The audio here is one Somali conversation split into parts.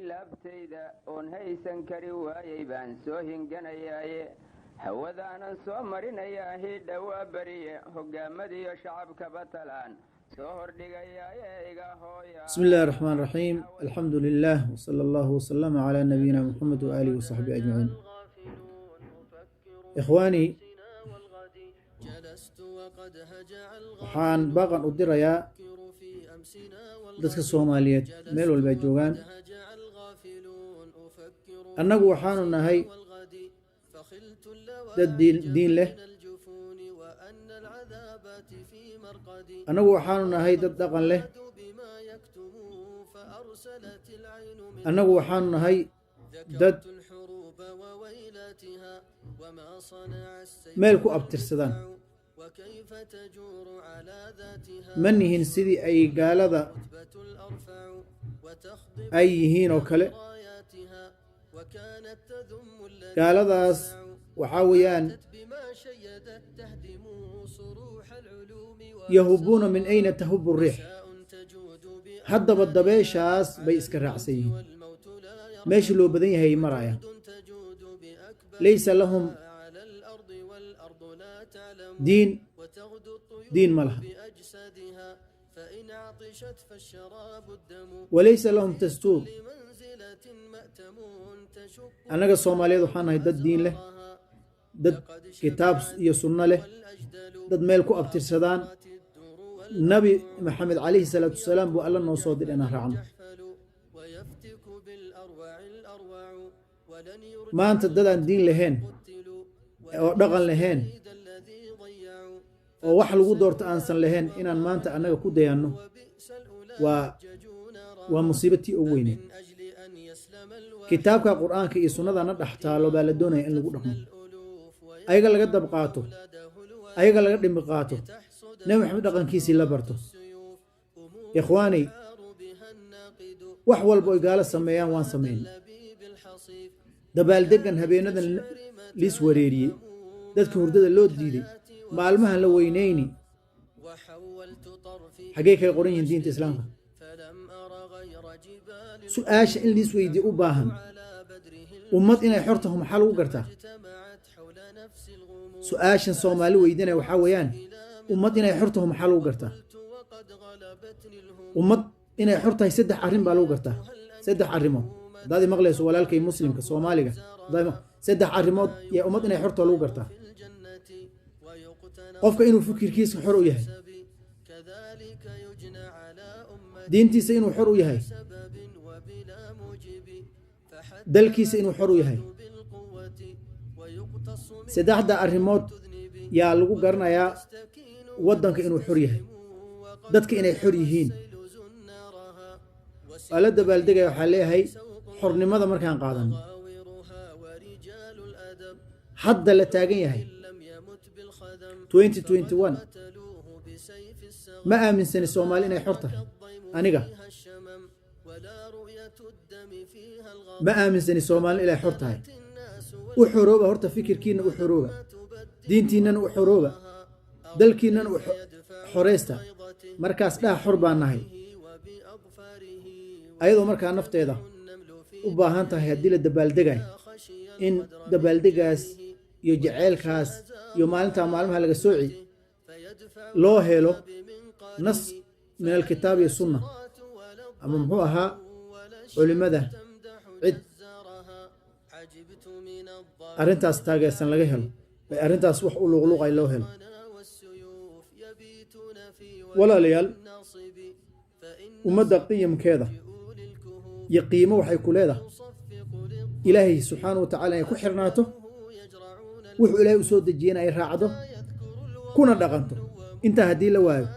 laabtayda oon haysan kari waayay baan soo hinganayaaye hawadaanan soo marinayaa hidha waa beriye hogaamadiyo shacabkaba talaan soo hordhigayaaye iga hooya. بسم الله الرحمن الرحيم. الحمد لله وصلى الله وسلم على نبينا محمد وآله وصحبه أجمعين. إخواني waxaan baaqan u dirayaa dadka Soomaaliyeed meel walba joogaan. annagu waxaanu nahay dad diin leh, annagu waxaanu nahay dad dhaqan leh, annagu waxaanu nahay dad meel ku abtirsadaan. ma nihin sidii ay gaalada ay yihiin oo kale. gaaladaas waxaa weeyaan yahubuuna min ayna tahubu riix. haddaba dabeeshaas bay iska raacsan yihiin, meesha loo badan yahay maraya. laysa lahum diin ma laha, walaysa lahum dastuur. annaga Soomaaliyeed waxaan nahay dad diin leh, dad kitaab iyo sunno leh, dad meel ku abtirsadaan. nabi maxamed calayhi salaatu wasalaam buu alla noo soo diray inaan raacno. maanta dadaan diin lahayn oo dhaqan lahayn oo wax lagu doorto aansan lahayn inaan maanta annaga ku dayanno waa musiibatii ugu weyneed. kitaabka qur'aanka iyo sunnadana dhex taalo baa la doonaya in lagu dhaqmo, ayaga laga dab qaato, ayaga laga dhimbi qaato, nabi maxamed dhaqankiisii la barto. ikhwaani, wax walba oy gaalo sameeyaan waan samayn. dabaaldegan habeenadan liis wareeriyey, dadka hurdada loo diiday, maalmahan la weynayni, xaggee kay qoran yihiin diinta islaamka? su-aasha in liis weydiye u baahan. ummad inay xor taho maxaa lagu gartaa? su-aashan Soomaali weydinaya waxaa weeyaan, ummad inay xor taho maxaa lagu gartaa? ummad inay xor tahay 3 arrin baa lagu gartaa. 3 arrimood haddaad maqlayso walaalkay muslimka Soomaaliga, 3 arrimood yaa ummad inay xor taho lagu gartaa. qofka inuu fikirkiisa xor u yahay, diintiisa inuu xor u yahay, dalkiisa inuu xor u yahay. 3 arrimood yaa lagu garanayaa waddanka inuu xor yahay, dadka inay xor yihiin. waa la dabaaldegaya, waxaa leeyahay xornimada markaan qaadan. hadda la taagan yahay 2021 ma aaminsani Soomaali inay xor tahay. aniga ma aaminsani Soomaali inay xor tahay. u xorooba horta, fikirkiina u xorooba, diintiinana u xorooba, dalkiinana u xoreysta. markaas dhaha xor baan nahay. ayadoo markaa nafteeda u baahan tahay haddii la dabaaldegay in dabaaldegaas iyo jaceylkaas iyo maalintaa maalmaha laga sooci loo helo nas min alkitaab iyo sunna, ama muxuu ahaa culimada cid arrintaas taageersan laga helo, bay arrintaas wax u luqluqay loo helo. walaalayaal, ummadda qiyamkeeda iyo qiimo waxay ku leedahay ilaahay subxaanahu wa tacaala inay ku xirnaato, wuxuu ilaahay u soo dejiyena ay raacdo kuna dhaqanto. intaa haddii la waayo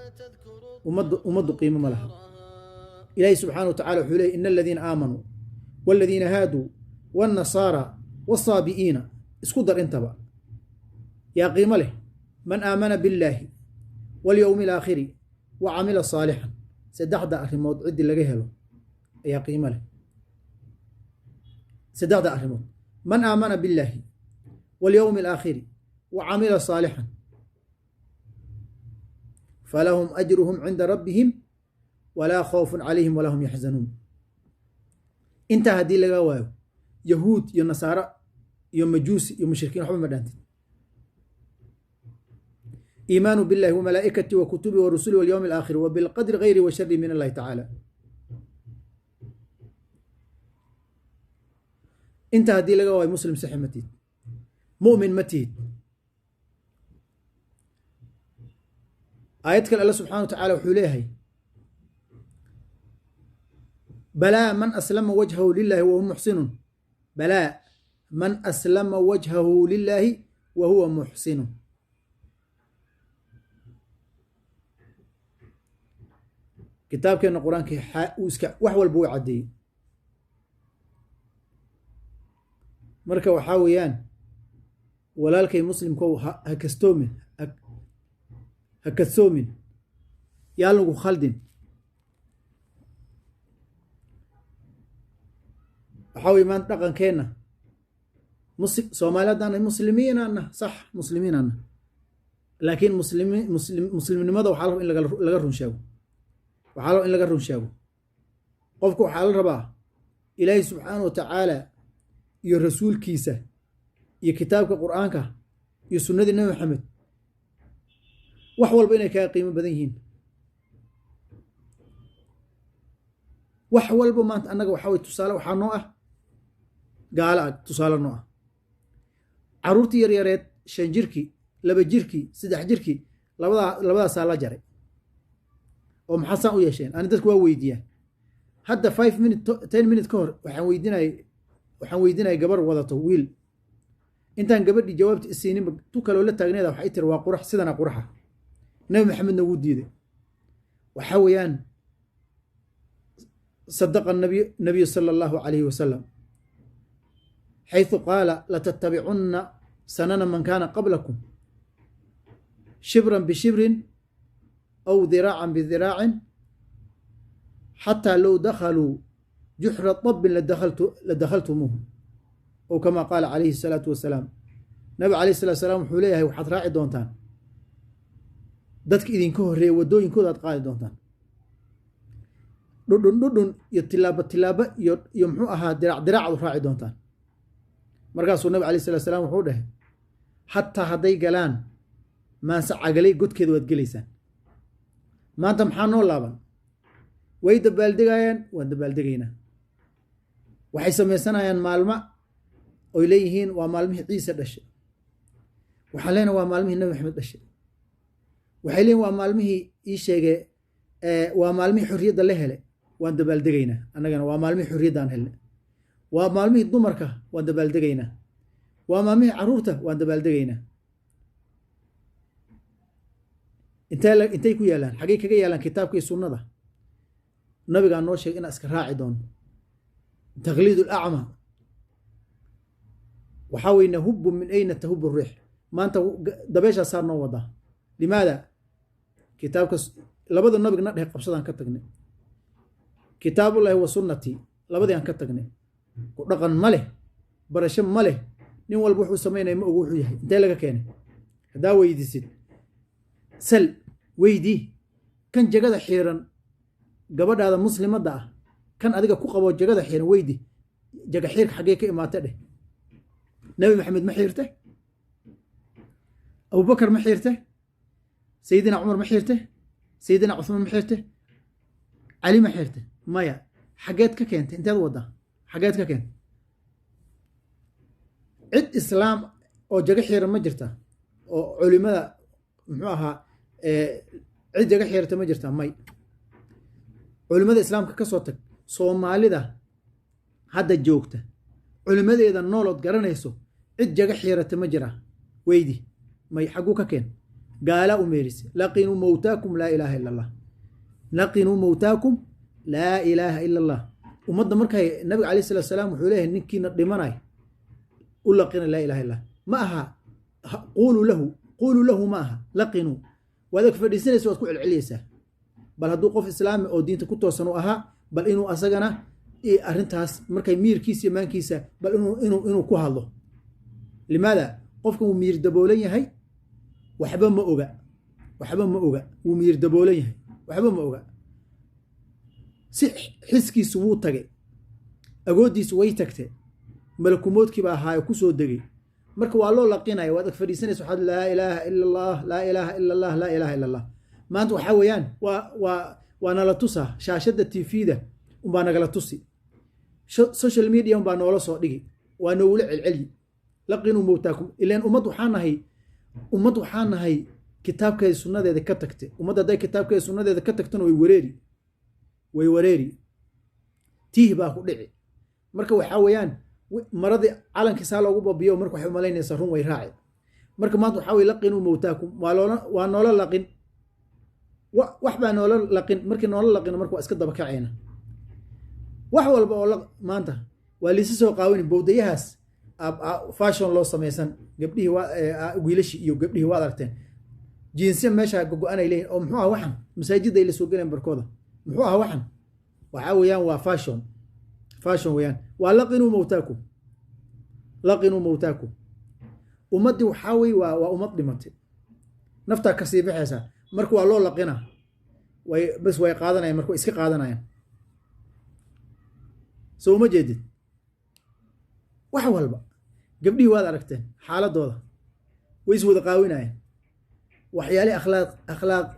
ummaddu qiimo ma laha. ilaahay subxaanahu wa tacala wuxuu leeyay ina aladiina aamanuu waaladiina haaduu waannasaara waasaabi'iina, isku dar intaba yaa qiimo leh. man aamana billaahi walyowmi alaakhiri wa camila saalixan. 3 arrimood ciddii laga helo ayaa qiimo leh. 3 arrimood: man aamana billaahi walyowmi alaakhiri wa camila saalixan falahum ajruhum cinda rabbihim walaa khawfun calayhim walaa hum yaxzanuun. intaa haddii laga waayo yahuud iyo nasaaro iyo majuusi iyo mushrikiin waxba ma dhaantid iimaanu billahi wamalaa'ikati wa kutubi wa rusuli walyawmi alaakhir wa bilqadri gayri wa shari min allahi tacaala intaa haddii laga waayo muslim saxi ma tihid mu'min ma tihid aayad kale alla subxana wa tacaala wuxuu leeyahay balaa man aslama wajhahu lilahi wahuwa muxsinun balaa man aslama wajhahu lilahi wa huwa muxsinun kitaabkeena qur-aanka wax walba uu caddeeyey marka waxaa weeyaan walaalkay muslimkow ha kastoomin ha kasoomin yaa lagu khaldin waxaa weye maanta dhaqankeenna soomaali haddaan muslimiinana sax muslimiinana laakiin muslimnimada waxaa la raba in laga run sheego waxaa la in laga run sheego qofka waxaa la rabaa ilaahay subxaana wa tacaala iyo rasuulkiisa iyo kitaabka qur-aanka iyo sunnadii nabi maxamed wax walba inay kaga qiimo badan yihiin wax walba maanta annaga waxaa weye tusaale waxaa noo ah gaalo ag tusaale noo ah caruurtii yaryareed 5 jirkii 2 jirkii 3 jirkii labadaasaa la jaray oo maxaa saan u yeesheen ani dadku waa weydiiyaa hadda 5 minute 10 minute ka hor waxaan weydiinay gabar wadato wiil intaan gabadhii jawaabta isiinin tu kaloo la taagneeda waxay tiri waa qurax sidana quraxa nabi maxamedna wuu diiday waxa weeyaan صدق النبي صلى الله عليه وسلم حيث قال لتتبعن سنن من كان قبلكم شبرا بشبر أو ذراعا بذراع حتى لو دخلوا جحر طب لدخلتموه أو كما قال عليه الصلاة والسلام نبي عليه الصلاة والسلام حوليه وحط راعي دونتان dadka idinka horeeyay wadooyinkooda aad qaadi doontaan dhudhun iyo tilaabo iyo muxuu ahaa diraac aad raaci doontaan markaasuu nabi calayhi salaatu wasalaam wuxuu dhahay xataa hadday galaan maanse cagalay godkeeda waad gelaysaan maanta maxaa noo laaban way dabaaldegayaan waan dabaaldegaynaa waxay samaysanayaan maalmo oy leeyihiin waa maalmihii ciise dhashay waxaan leenahay waa maalmihii nabi maxamed dhashay waxay leeyihin waa maalmihii ii sheegay waa maalmihii xorriyadda la hele waan dabaaldegaynaa annagana waa maalmihii xorriyaddaan helnay waa maalmihii dumarka waan dabaaldegaynaa waa maalmihii carruurta waan dabaaldegaynaa intay ku yaalaan xaggay kaga yaalaan kitaabka iyo sunnada nabigaa noo sheegay inaan iska raaci doono taqliid ulacma waxaa weye nahubu min ayna tahubu riix maanta dabeeshaasaa noo wadaa limaada kitaabka labada nabigna dheh qabsadaan ka tagnay kitaabullaahi wa sunnatii labadii aan ka tagnay ku dhaqan ma leh barasho ma leh nin walba wuxuu samaynaya ma ogu wuxuu yahay intee laga keenay haddaa weydiisid sal weydii kan jagada xiiran gabadhaada muslimadda ah kan adiga ku qabo jagada xiiran weydi jaga xiirka xaggee ka imaata dheh nabi maxamed ma xiirte abubakar ma xiirte sayidina cumar ma xiirte sayidina cuthmaan ma xiirte cali ma xiirte maya xaggeed ka keentay inteed waddaa xaggeed ka keentay cid islaam oo jaga xiiran ma jirta oo culimada muxuu ahaa cid jaga xiirata ma jirta may culimada islaamka ka soo tag soomaalida hadda joogta culimadeeda noolood garanayso cid jaga xiirata ma jira weydi may xagguu ka keen gaala u meerise laqinuu mowtaakum laa ilaaha ila allah laqinuu mowtaakum laa ilaaha ila allah ummadda markay nabiga calayhi salatu wasalaam wuxuu leeyahay ninkiina dhimanay u laqina laa ilaha illa ma aha quuluu lahu ma aha laqinuu waad ag fadhiisanaysa waad ku celceliyeysaa bal hadduu qof islaami oo diinta ku toosan u ahaa bal inuu asagana arrintaas markay miirkiisa iyo maankiisa bal inuu ku hadlo limaada qofkan wuu miir daboolan yahay waxba ma oga wuu miir daboolan yahay waxba ma oga si xiskiisu wuu tagay agoodiis way tagtay malakumoodkii baa ahaa ku soo degay marka waa loo laqinaya waad ag fadhiisanaysa waxaad laa ilaaha ila allah laa ilaaha ila allah laa ilaaha ila allah maanta waxaa weeyaan waa nala tusaa shaashadda tvda unbaa nagala tusi social media unbaa noola soo dhigi waa noogula celcelyi laqinuu mowtaakum ilaan ummad waxaa nahay kitaabkeeda sunnadeeda ka tagtay ummad hadday kitaabkeeda sunnadeeda ka tagtana way wareeri tiih baa ku dhici marka waxaa weeyaan maradii calankii saa loogu babiyo marka waxay umalaynaysaa run way raaci marka maanta waxaa weye laqinuu mowtaakum waa noola laqin wax baa noola laqin markii noola laqino marka waa iska daba kacayna wax walba oo maanta waa liisi soo qaawani bowdayahaas fashion loo samaysan gabdhihii wiilashii iyo gabdhihii waad aragteen jiinsiya meesha gogo-anay leeyihin oo muxuu aha waxan masaajidda ay la soo geleen barkooda muxuu aha waxan waxaa weeyaan waa fashion weeyaan waa laqinuu mowtaakum ummaddii waxaa weye waa ummad dhimatay naftaa kasii baxaysaa marka waa loo laqina bas way qaadanayaan marka way iska qaadanayaan soo uma jeedid wax walba gabdhihii waad aragteen xaaladooda way is wada qaawinayaan waxyaale akhlaaq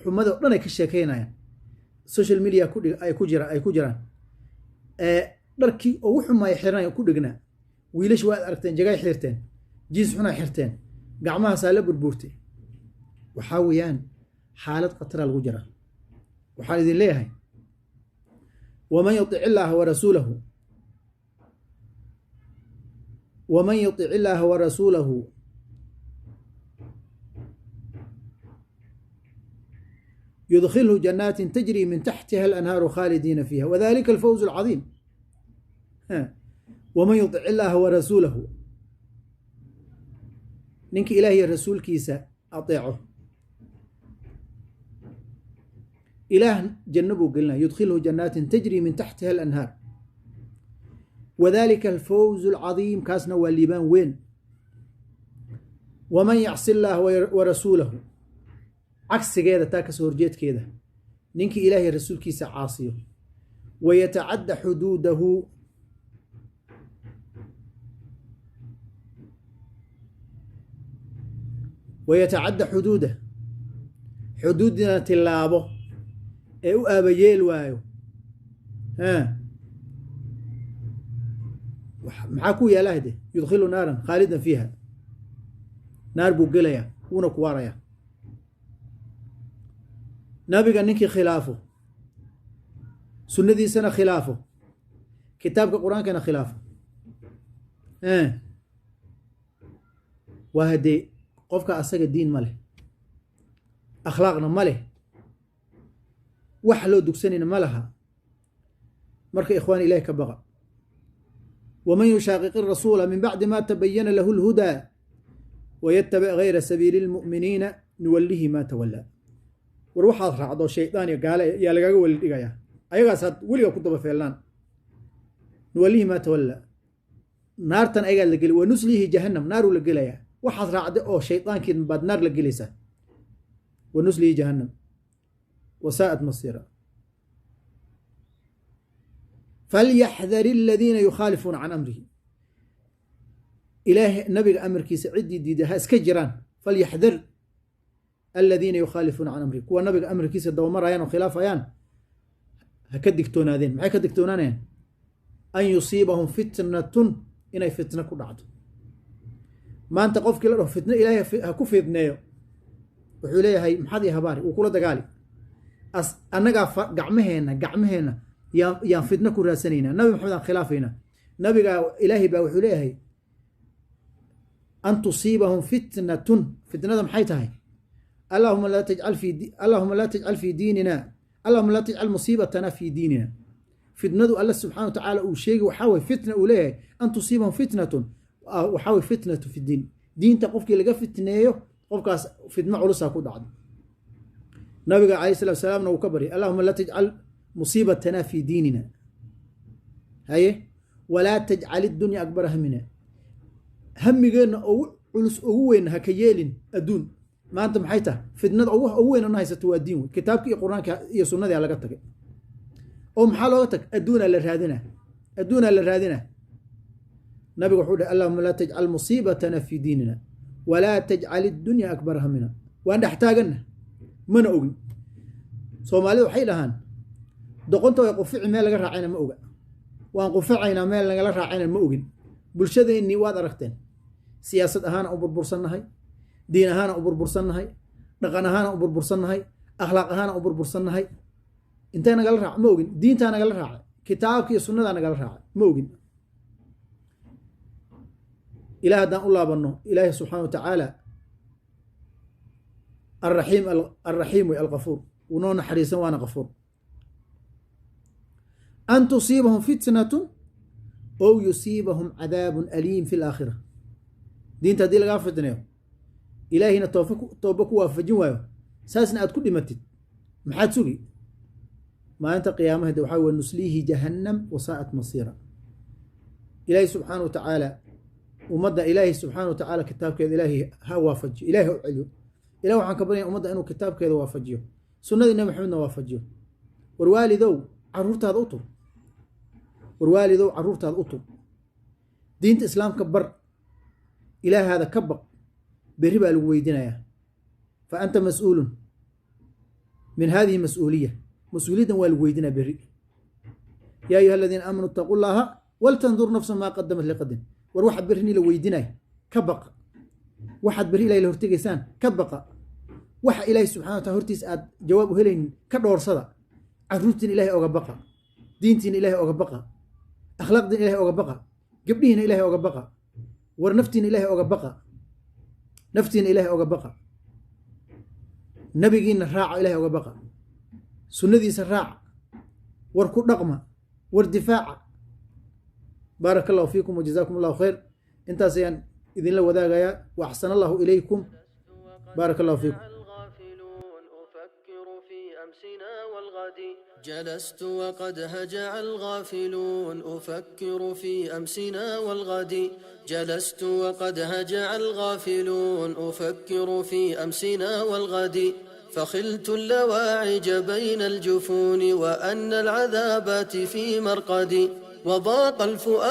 xumada o dhan ay ka sheekeynayaan social media ay ku jiraan dharkii ugu xumaaya xirnay ku dhegnaa wiilash waad aragteen jagay xirteen jiins xunay xirteen gacmahaasaa la burbuurtay waxaa weeyaan xaalad khatara lagu jira waxaan idin leeyahay waman yutic illaaha warasuulahu يدخله جنات تجري من تحتها الأنهار خالدين فيها وذلك الفوز العظيم ومن يطع الله ورسوله ننك إلهي الرسول كيسا أطيعه إله جنبه قلنا يدخله جنات تجري من تحتها الأنهار وذلك الفوز العظيم كاسنا والليبان وين ومن يعصي الله ورسوله عكس كذا تاكس ورجيت كذا ننك إلهي الرسول كيسا عاصيه ويتعدى حدوده حدودنا تلابه او ابييل وايو معاكو يا لهده يدخلوا نارا خالدا فيها نار بوغليا ونكواريا نبي ننكي خلافه سنة سنة خلافه كتاب القرآن كان خلافه وهدي قفك أساق الدين ماله أخلاقنا ماله وحلو دكسنين مالها مرك إخواني إليك بغى ومن يشاقق الرسول من بعد ما تبين له الهدى ويتبع غير سبيل المؤمنين نوله ما تولى وروح رعدو شيطان قال يا لقاقو ولدقايا أيها ساد وليا كتب فعلان نوليه ما تولى نارتن أيها لقلي ونسليه جهنم نار لقليا وحد رعدو شيطان كن بعد نار لقليسا ونسليه جهنم وساءت مصيرا فليحذر الذين يخالفون عن أمره إله نبي أمر كيس عدي ديدها اسكجران فليحذر الذين يخالفون عن أمره كوا نبي أمر كيس الدوامر أيان وخلاف أيان هكدكتون هذين معي كدكتونان أن يصيبهم فتنة إن فتنة كل عد ما أنت قف كلا فتنة إلهي هكوفي ابنيه وحوليه هاي محادي هباري وكل دقالي أنا قعمهنا يا فتنة كل سنين نبي محمد خلافنا نبي إلهي بوحوليه أن تصيبهم فتنة محيتها اللهم لا تجعل في ديننا اللهم لا تجعل مصيبتنا في ديننا فتنة الله سبحانه وتعالى وشيء وحاول فتنة أوليه أن تصيبهم فتنة وحاول فتنة في الدين دين تقفك لقى فتنة قفك فتنة عرسها كود عد نبي عليه الصلاة والسلام وكبري اللهم لا تجعل مصيبتنا في ديننا هاي ولا تجعل الدنيا أكبر همنا هم غيرنا أو علس أوين هكيالين أدون ما أنت محيطة فتنة أوين أنها ستوادين كتابك القرآن يا سنة على قتك أو محالوتك أدون للهادنا adduunaa la raadina nabigu wuxuu dhahay allahuma laa tajcal musiibatana fi diinina walaa tajcal iddunya akbara hamina waan dhex taaganna mana ogin soomaalida waxay dhahaan doqonta way qufici meel laga raacayna ma oga waan qufacaynaa meel lagala raacayna ma ogin bulshadeennii waad aragteen siyaasad ahaana u burbursannahay diin ahaana u burbursannahay dhaqan ahaana u burbursannahay akhlaaq ahaana u burbursannahay intee nagala raaca ma ogin diintaa nagala raacay kitaabka iyo sunnadaa nagala raacay ma ogin ilaah haddaan u laabanno ilaahi subxaana wa tacaala الرحيم الغفور ونون حريصا وانا غفور أن تصيبهم فتنة أو يصيبهم عذاب أليم في الآخرة دين تدي لغا فتنة إلهينا توبك وافجين وايو ساسنا أتكل متد محاد سوقي ما أنت قيامه دوحاول نسليه جهنم وساءت مصيرا إلهي سبحانه وتعالى ومدى إلهي سبحانه وتعالى كتاب كذا إلهي ها وافج إلهي عليو إله وحن كبرين أمضى إنه كتاب كذا وافجيه سنة النبي محمد وافجيه والوالدو عرورت هذا أطر والوالدو عرورت هذا أطر دين الإسلام كبر إله هذا كبر بربا الويدنا فأنت مسؤول من هذه مسؤولية والويدنا بري يا أيها الذين آمنوا اتقوا الله ولتنظر نفس ما قدمت لقدم وروح برني لويدنا كبق واحد بري إلى هرتجسان كبق waxa ilaahay subxaanahu wa ta'aala hortiis aad jawaab u helaynin ka dhoorsada caruurtiin ilaahay oga baqa diintiin ilaahay oga baqa akhlaaqdiin ilaahay oga baqa gabdhihiina ilaahay oga baqa war naftiin ilaahay oga baqa naftiin ilaahay oga baqa nabigiina raaca ilaahay oga baqa sunnadiisa raaca war ku dhaqma war difaaca barakallahu fiikum wa jazaakumullahu khayr intaas ayaan idinla wadaagayaa wa axsanallahu ilaykum barakallahu fiikum جلست وقد هجع الغافلون أفكر في أمسنا والغد جلست وقد هجع الغافلون أفكر في أمسنا والغد فخلت اللواعج بين الجفون وأن العذابات في مرقدي وضاق الفؤاد